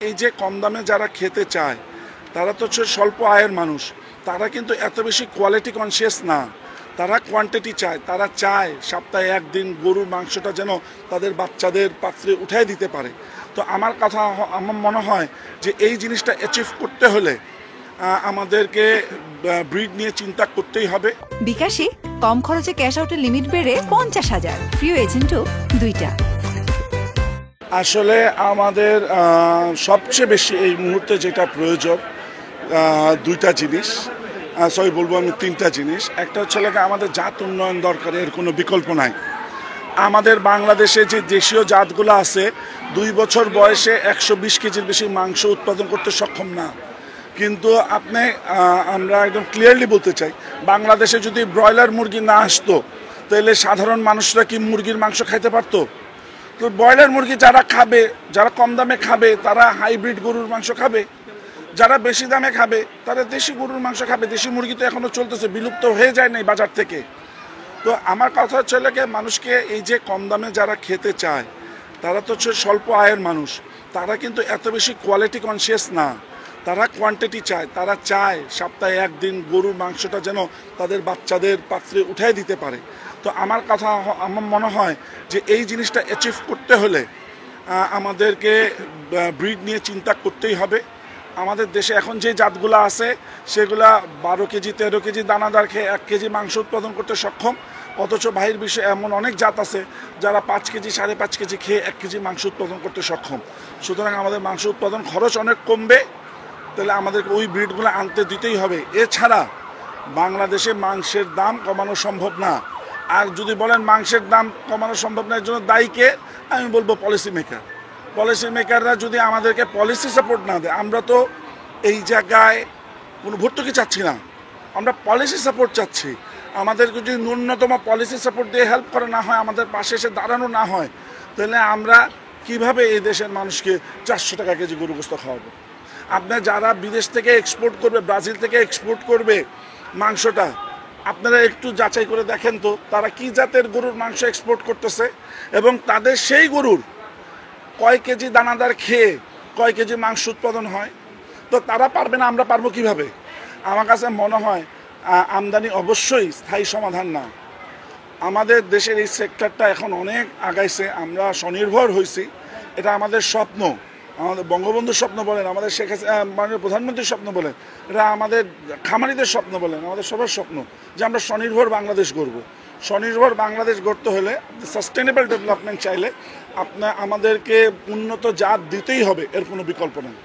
এই যে কম দামে যারা খেতে চায় তারা তো হচ্ছে স্বল্প আয়ের মানুষ। তারা কিন্তু এত বেশি কোয়ালিটি কনসিয়াস না, তারা কোয়ান্টিটি চায়। তারা চায় সপ্তাহে একদিন গরুর মাংসটা যেন তাদের বাচ্চাদের পাত্রে উঠাই দিতে পারে। তো আমার মনে হয় যে এই জিনিসটা অ্যাচিভ করতে হলে আমাদেরকে ব্রিড নিয়ে চিন্তা করতেই হবে। বিকাশে কম খরচে ক্যাশ আউটের লিমিট বেড়ে 50,000, প্রিয় এজেন্টও 2টা। আসলে আমাদের সবচেয়ে বেশি এই মুহূর্তে যেটা প্রয়োজন দুইটা জিনিস, বলবো আমি তিনটা জিনিস। একটা হচ্ছে আমাদের জাত উন্নয়ন দরকার, এর কোনো বিকল্প নাই। আমাদের বাংলাদেশে যে দেশীয় জাতগুলো আছে 2 বছর বয়সে 120 কেজির বেশি মাংস উৎপাদন করতে সক্ষম না। কিন্তু আমরা একদম ক্লিয়ারলি বলতে চাই, বাংলাদেশে যদি ব্রয়লার মুরগি না আসতো তাহলে সাধারণ মানুষরা কি মুরগির মাংস খাইতে পারতো? তো ব্রয়লার মুরগি যারা খাবে, যারা কম দামে খাবে তারা হাইব্রিড গরুর মাংস খাবে, যারা বেশি দামে খাবে তারা দেশি গরুর মাংস খাবে। দেশি মুরগি তো এখনও চলতেছে, বিলুপ্ত হয়ে যায় নাই বাজার থেকে। তো আমার কথা হচ্ছে মানুষকে এই যে কম দামে যারা খেতে চায় তারা তো হচ্ছে স্বল্প আয়ের মানুষ। তারা কিন্তু এত বেশি কোয়ালিটি কনসিয়াস না, তারা কোয়ান্টিটি চায়। তারা চায় সপ্তাহে একদিন গরুর মাংসটা যেন তাদের বাচ্চাদের পাত্রে উঠাই দিতে পারে। তো আমার মনে হয় যে এই জিনিসটা অ্যাচিভ করতে হলে আমাদেরকে ব্রিড নিয়ে চিন্তা করতেই হবে। আমাদের দেশে এখন যে জাতগুলো আছে সেগুলা 12 কেজি 13 কেজি দানাদার খেয়ে 1 কেজি মাংস উৎপাদন করতে সক্ষম, অথচ বাহির বিশ্বে এমন অনেক জাত আছে যারা 5 কেজি 5.5 কেজি খেয়ে 1 কেজি মাংস উৎপাদন করতে সক্ষম। সুতরাং আমাদের মাংস উৎপাদন খরচ অনেক কমবে, তাহলে আমাদেরকে ওই ব্রিডগুলো আনতে দিতেই হবে। এছাড়া বাংলাদেশে মাংসের দাম কমানো সম্ভব না। আর যদি বলেন মাংসের দাম কমানো সম্ভব না, এর জন্য দায়ীকে আমি বলবো পলিসি মেকাররা যদি আমাদেরকে পলিসি সাপোর্ট না দেয়। আমরা তো এই জায়গায় কোনো ভর্তুকি চাচ্ছি না, আমরা পলিসি সাপোর্ট চাচ্ছি। আমাদেরকে যদি ন্যূনতম পলিসি সাপোর্ট দিয়ে হেল্প করা না হয়, আমাদের পাশে এসে দাঁড়ানো না হয়, তাহলে আমরা কিভাবে এই দেশের মানুষকে 400 টাকা কেজি গরু গোশত খাওয়াবো? আপনার যারা বিদেশ থেকে এক্সপোর্ট করবে, ব্রাজিল থেকে এক্সপোর্ট করবে মাংসটা, আপনারা একটু যাচাই করে দেখেন তো তারা কি জাতের গরুর মাংস এক্সপোর্ট করতেছে এবং তাদের সেই গরুর কয় কেজি দানাদার খেয়ে কয় কেজি মাংস উৎপাদন হয়। তো তারা পারবে না, আমরা পারবো কিভাবে? আমার কাছে মনে হয় আমদানি অবশ্যই স্থায়ী সমাধান না। আমাদের দেশের এই সেক্টরটা এখন অনেক আগাইছে, আমরা স্বনির্ভর হয়েছি, এটা আমাদের স্বপ্ন। আমাদের বঙ্গবন্ধুর স্বপ্ন বলেন, আমাদের মাননীয় প্রধানমন্ত্রীর স্বপ্ন বলেন, এটা আমাদের খামারিদের স্বপ্ন বলেন, আমাদের সবার স্বপ্ন যে আমরা স্বনির্ভর বাংলাদেশ গড়ব। স্বনির্ভর বাংলাদেশ গড়তে হলে সাস্টেনেবল ডেভেলপমেন্ট চাইলে আমাদেরকে উন্নত জাত দিতেই হবে, এর কোনো বিকল্প নেই।